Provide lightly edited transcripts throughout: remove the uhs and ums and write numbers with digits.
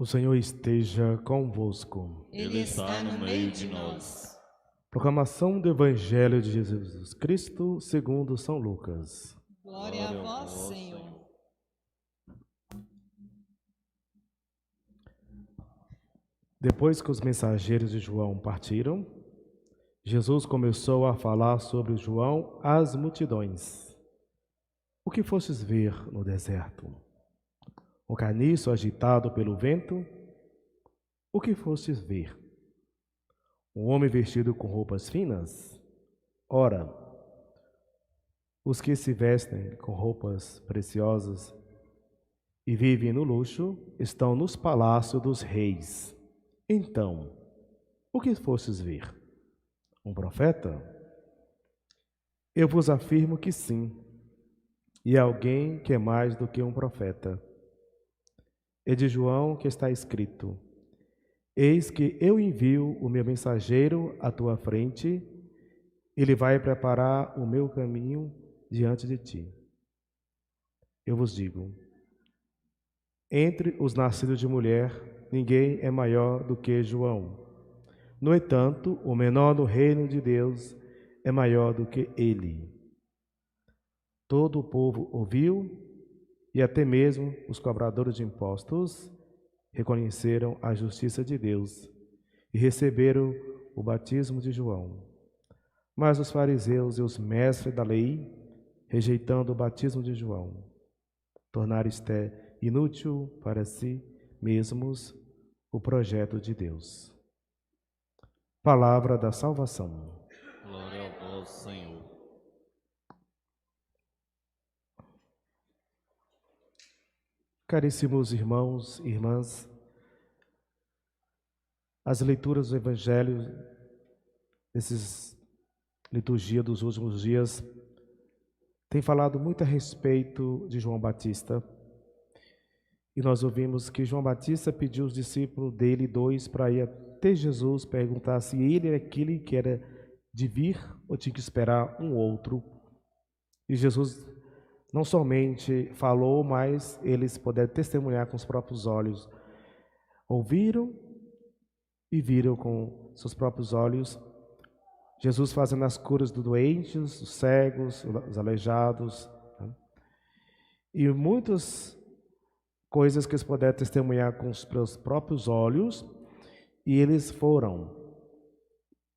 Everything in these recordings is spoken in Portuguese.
O Senhor esteja convosco. Ele está no meio de nós. Proclamação do Evangelho de Jesus Cristo segundo São Lucas. Glória a vós, Senhor. Depois que os mensageiros de João partiram, Jesus começou a falar sobre João às multidões. O que fostes ver no deserto? Um caniço agitado pelo vento? O que fostes ver? Um homem vestido com roupas finas? Ora, os que se vestem com roupas preciosas e vivem no luxo estão nos palácios dos reis. Então, o que fostes ver? Um profeta? Eu vos afirmo que sim, e alguém que é mais do que um profeta. É de João que está escrito: Eis que eu envio o meu mensageiro à tua frente, ele vai preparar o meu caminho diante de ti. Eu vos digo, entre os nascidos de mulher, ninguém é maior do que João. No entanto, o menor no reino de Deus é maior do que ele. Todo o povo ouviu, e até mesmo os cobradores de impostos reconheceram a justiça de Deus e receberam o batismo de João. Mas os fariseus e os mestres da lei, rejeitando o batismo de João, tornaram inútil para si mesmos o projeto de Deus. Palavra da salvação. Glória a vós, Senhor. Caríssimos irmãos e irmãs, as leituras do Evangelho, liturgia dos últimos dias, tem falado muito a respeito de João Batista. E nós ouvimos que João Batista pediu os discípulos dele, dois, para ir até Jesus, perguntar se ele era aquele que era de vir ou tinha que esperar um outro. E Jesus não somente falou, mas eles puderam testemunhar com os próprios olhos. Ouviram e viram com seus próprios olhos Jesus fazendo as curas dos doentes, os cegos, os aleijados, né? E muitas coisas que eles puderam testemunhar com os seus próprios olhos, e eles foram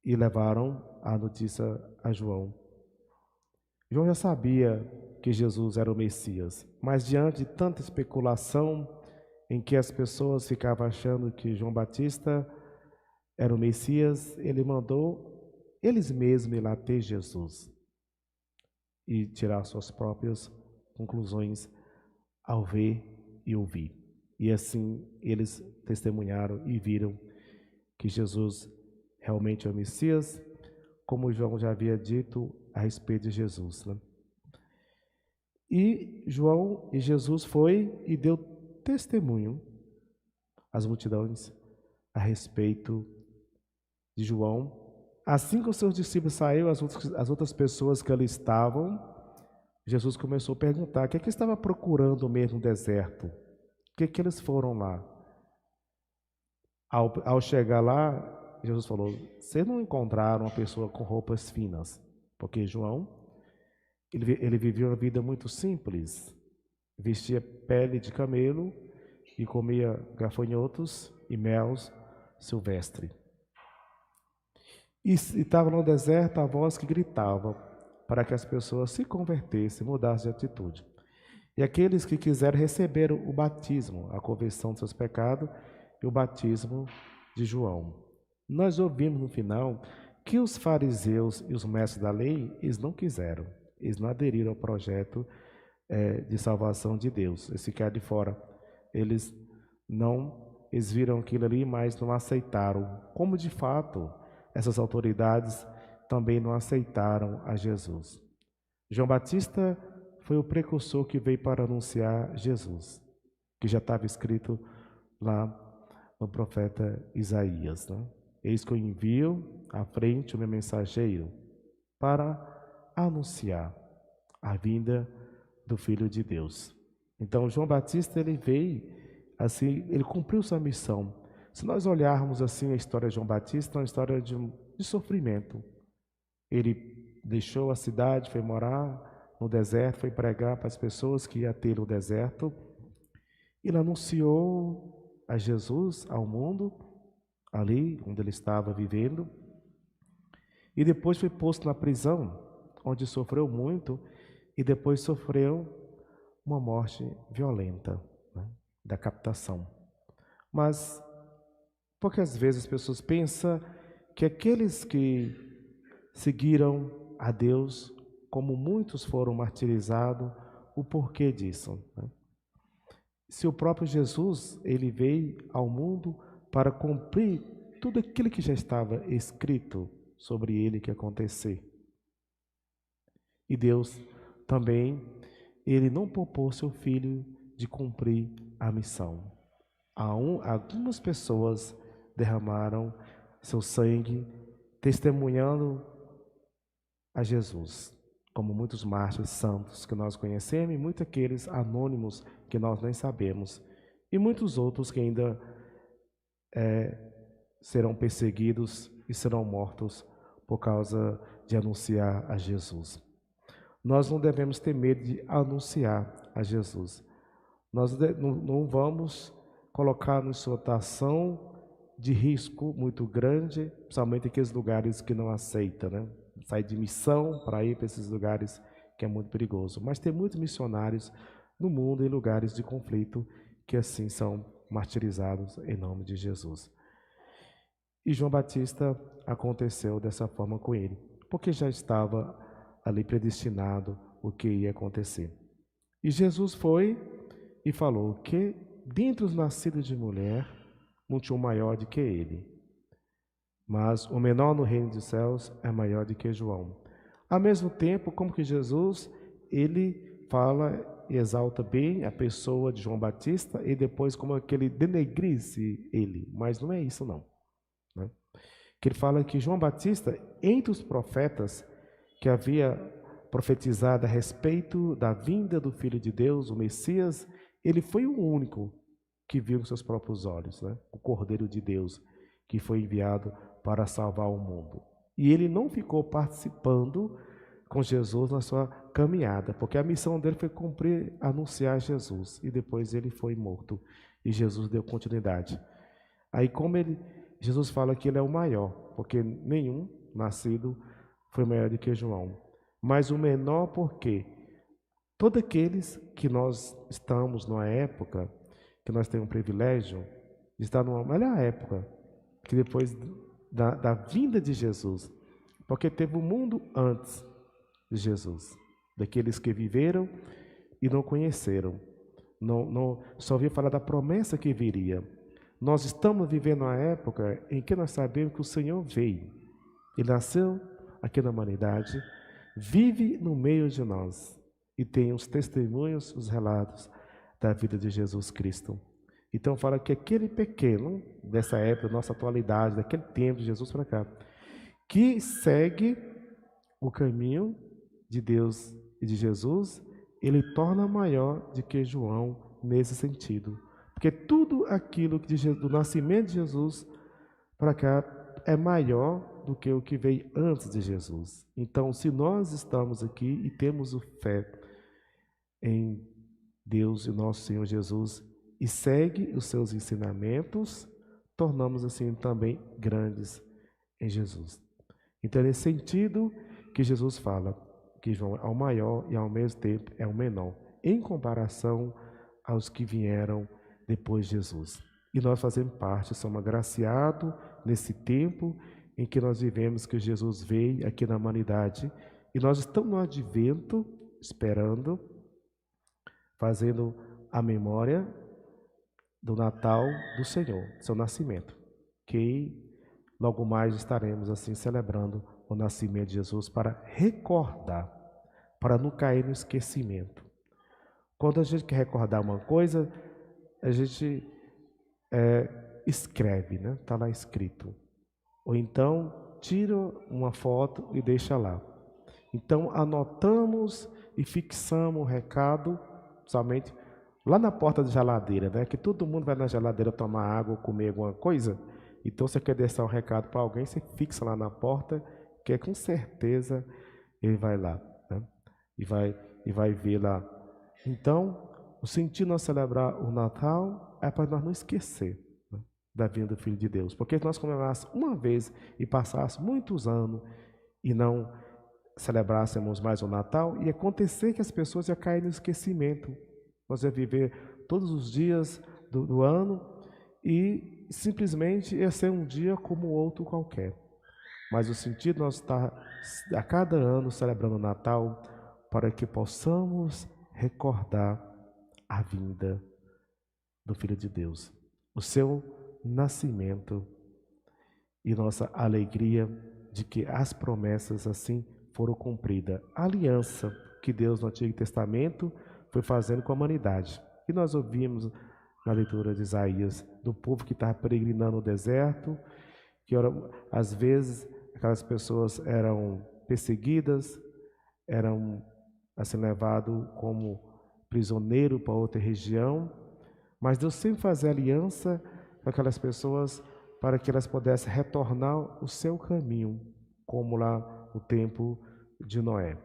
e levaram a notícia a João. João já sabia que Jesus era o Messias, mas diante de tanta especulação em que as pessoas ficavam achando que João Batista era o Messias, ele mandou eles mesmos ir lá ter Jesus e tirar suas próprias conclusões ao ver e ouvir. E assim eles testemunharam e viram que Jesus realmente é o Messias, como João já havia dito a respeito de Jesus, né? E Jesus foi e deu testemunho às multidões a respeito de João. Assim que os seus discípulos saíram, as outras pessoas que ali estavam, Jesus começou a perguntar: o que estava procurando mesmo no deserto? O que eles foram lá? Ao chegar lá, Jesus falou: vocês não encontraram uma pessoa com roupas finas, porque João, ele vivia uma vida muito simples, vestia pele de camelo e comia gafanhotos e mel silvestre. E estava no deserto a voz que gritava para que as pessoas se convertessem, mudassem de atitude. E aqueles que quiseram receber o batismo, a conversão dos seus pecados e o batismo de João. Nós ouvimos no final que os fariseus e os mestres da lei, eles não quiseram, eles não aderiram ao projeto de salvação de Deus, eles ficaram de fora. Eles viram aquilo ali, mas não aceitaram, como de fato essas autoridades também não aceitaram a Jesus. João Batista foi o precursor que veio para anunciar Jesus, que já estava escrito lá no profeta Isaías, né? Eis que eu envio à frente o meu mensageiro para anunciar a vinda do Filho de Deus. Então João Batista ele veio assim, ele cumpriu sua missão. Se nós olharmos assim a história de João Batista, é uma história de sofrimento. Ele deixou a cidade, foi morar no deserto, foi pregar para as pessoas que ia ter no deserto. Ele anunciou a Jesus ao mundo, ali onde ele estava vivendo. E depois foi posto na prisão, onde sofreu muito, e depois sofreu uma morte violenta, né, decapitação. Mas poucas vezes as pessoas pensam que aqueles que seguiram a Deus, como muitos foram martirizados, o porquê disso, né? Se o próprio Jesus, ele veio ao mundo para cumprir tudo aquilo que já estava escrito sobre ele que ia acontecer. E Deus também, ele não poupou seu filho de cumprir a missão. Algumas pessoas derramaram seu sangue, testemunhando a Jesus, como muitos mártires santos que nós conhecemos e muitos aqueles anônimos que nós nem sabemos, e muitos outros que ainda serão perseguidos e serão mortos por causa de anunciar a Jesus. Nós não devemos ter medo de anunciar a Jesus. Nós não vamos colocar nos situação de risco muito grande, principalmente aqueles lugares que não aceitam, né? Sair de missão para ir para esses lugares que é muito perigoso. Mas tem muitos missionários no mundo em lugares de conflito que assim são martirizados em nome de Jesus. E João Batista aconteceu dessa forma com ele, porque já estava ali predestinado o que ia acontecer. E Jesus foi e falou que dentre os nascidos de mulher não tinha um maior do que ele. Mas o menor no reino dos céus é maior do que João. Ao mesmo tempo, como que Jesus, ele fala e exalta bem a pessoa de João Batista e depois como que ele denegrisse ele. Mas não é isso não, né? Que ele fala que João Batista, entre os profetas que havia profetizado a respeito da vinda do Filho de Deus, o Messias, ele foi o único que viu com seus próprios olhos, né? O Cordeiro de Deus que foi enviado para salvar o mundo. E ele não ficou participando com Jesus na sua caminhada, porque a missão dele foi cumprir, anunciar Jesus, e depois ele foi morto, e Jesus deu continuidade. Aí Jesus fala que ele é o maior, porque nenhum nascido foi maior do que João, mas o menor porque todos aqueles que nós estamos numa época, que nós temos o privilégio de estar numa melhor época, que depois da vinda de Jesus, porque teve um mundo antes de Jesus, daqueles que viveram e não conheceram, só ouviram falar da promessa que viria. Nós estamos vivendo uma época em que nós sabemos que o Senhor veio, Ele nasceu aqui na humanidade, vive no meio de nós e tem os testemunhos, os relatos da vida de Jesus Cristo. Então fala que aquele pequeno, dessa época, da nossa atualidade, daquele tempo de Jesus para cá, que segue o caminho de Deus e de Jesus, ele torna maior do que João nesse sentido. Porque tudo aquilo do nascimento de Jesus para cá é maior do que o que veio antes de Jesus. Então, se nós estamos aqui e temos fé em Deus e nosso Senhor Jesus, e segue os seus ensinamentos, tornamos assim também grandes em Jesus. Então é nesse sentido que Jesus fala que João é o maior e ao mesmo tempo é o menor, em comparação aos que vieram depois de Jesus. E nós fazemos parte, somos agraciados nesse tempo em que nós vivemos, que Jesus veio aqui na humanidade, e nós estamos no advento, esperando, fazendo a memória do Natal do Senhor, seu nascimento, que logo mais estaremos assim celebrando o nascimento de Jesus para recordar, para não cair no esquecimento. Quando a gente quer recordar uma coisa, a gente escreve, né? Está lá escrito. Ou então tira uma foto e deixa lá. Então anotamos e fixamos o recado somente lá na porta da geladeira, né? Que todo mundo vai na geladeira tomar água ou comer alguma coisa. Então, você quer deixar um recado para alguém, você fixa lá na porta, que com certeza ele vai lá, né? E vai ver lá. Então, o sentido de nós celebrar o Natal é para nós não esquecer, né, da vinda do Filho de Deus. Porque se nós comemorássemos uma vez e passássemos muitos anos e não celebrássemos mais o Natal, ia acontecer que as pessoas iam cair no esquecimento. Nós ia viver todos os dias do ano e simplesmente ia ser um dia como outro qualquer. Mas o sentido de nós estar a cada ano celebrando o Natal para que possamos recordar a vinda do Filho de Deus, o seu nascimento e nossa alegria de que as promessas assim foram cumpridas. A aliança que Deus no Antigo Testamento foi fazendo com a humanidade. E nós ouvimos na leitura de Isaías do povo que estava peregrinando no deserto, que às vezes aquelas pessoas eram perseguidas, eram assim levados como prisioneiro para outra região, mas Deus sempre fazia aliança com aquelas pessoas para que elas pudessem retornar o seu caminho, como lá no tempo de Noé.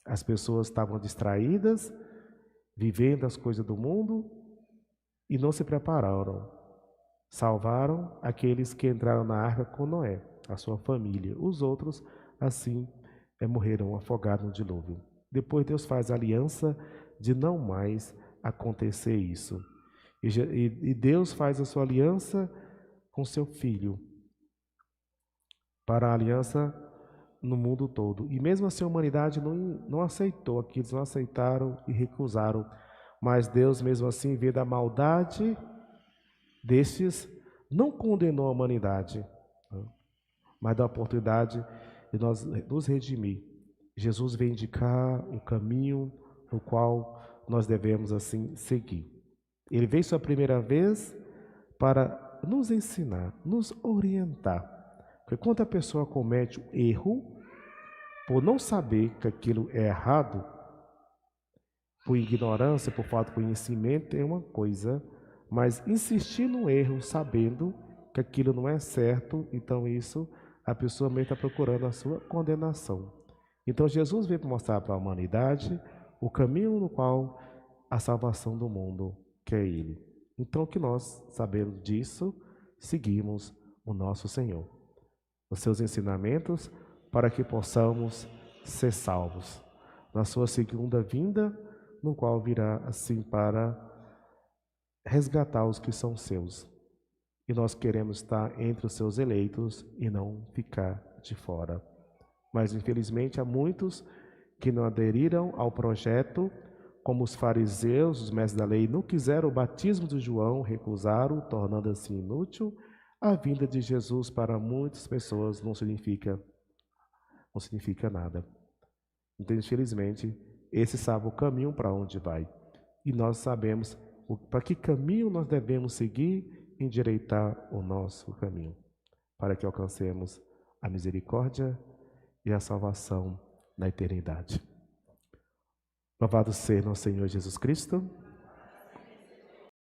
As pessoas estavam distraídas, vivendo as coisas do mundo e não se prepararam. Salvaram aqueles que entraram na arca com Noé, a sua família. Os outros, assim, morreram afogados no dilúvio. Depois Deus faz a aliança de não mais acontecer isso. E Deus faz a sua aliança com seu Filho, para a aliança no mundo todo. E mesmo assim a humanidade não aceitou aquilo, eles não aceitaram e recusaram. Mas Deus mesmo assim, vê da maldade destes, não condenou a humanidade, mas dá a oportunidade de nós nos redimir. Jesus vem indicar o caminho no qual nós devemos assim seguir. Ele veio sua primeira vez para nos ensinar, nos orientar. Porque quando a pessoa comete um erro, por não saber que aquilo é errado, por ignorância, por falta de conhecimento, é uma coisa, mas insistir no erro, sabendo que aquilo não é certo, então isso, a pessoa mesmo está procurando a sua condenação. Então Jesus veio para mostrar para a humanidade o caminho no qual a salvação do mundo, que é Ele. Então que nós, sabendo disso, seguimos o nosso Senhor, os seus ensinamentos, para que possamos ser salvos na sua segunda vinda, no qual virá assim para resgatar os que são seus. E nós queremos estar entre os seus eleitos e não ficar de fora. Mas infelizmente há muitos que não aderiram ao projeto, como os fariseus, os mestres da lei, não quiseram o batismo de João, recusaram, tornando assim inútil. A vinda de Jesus para muitas pessoas não significa nada. Então, infelizmente, esse sabe o caminho para onde vai. E nós sabemos para que caminho nós devemos seguir e endireitar o nosso caminho, para que alcancemos a misericórdia e a salvação na eternidade. Louvado seja nosso Senhor Jesus Cristo.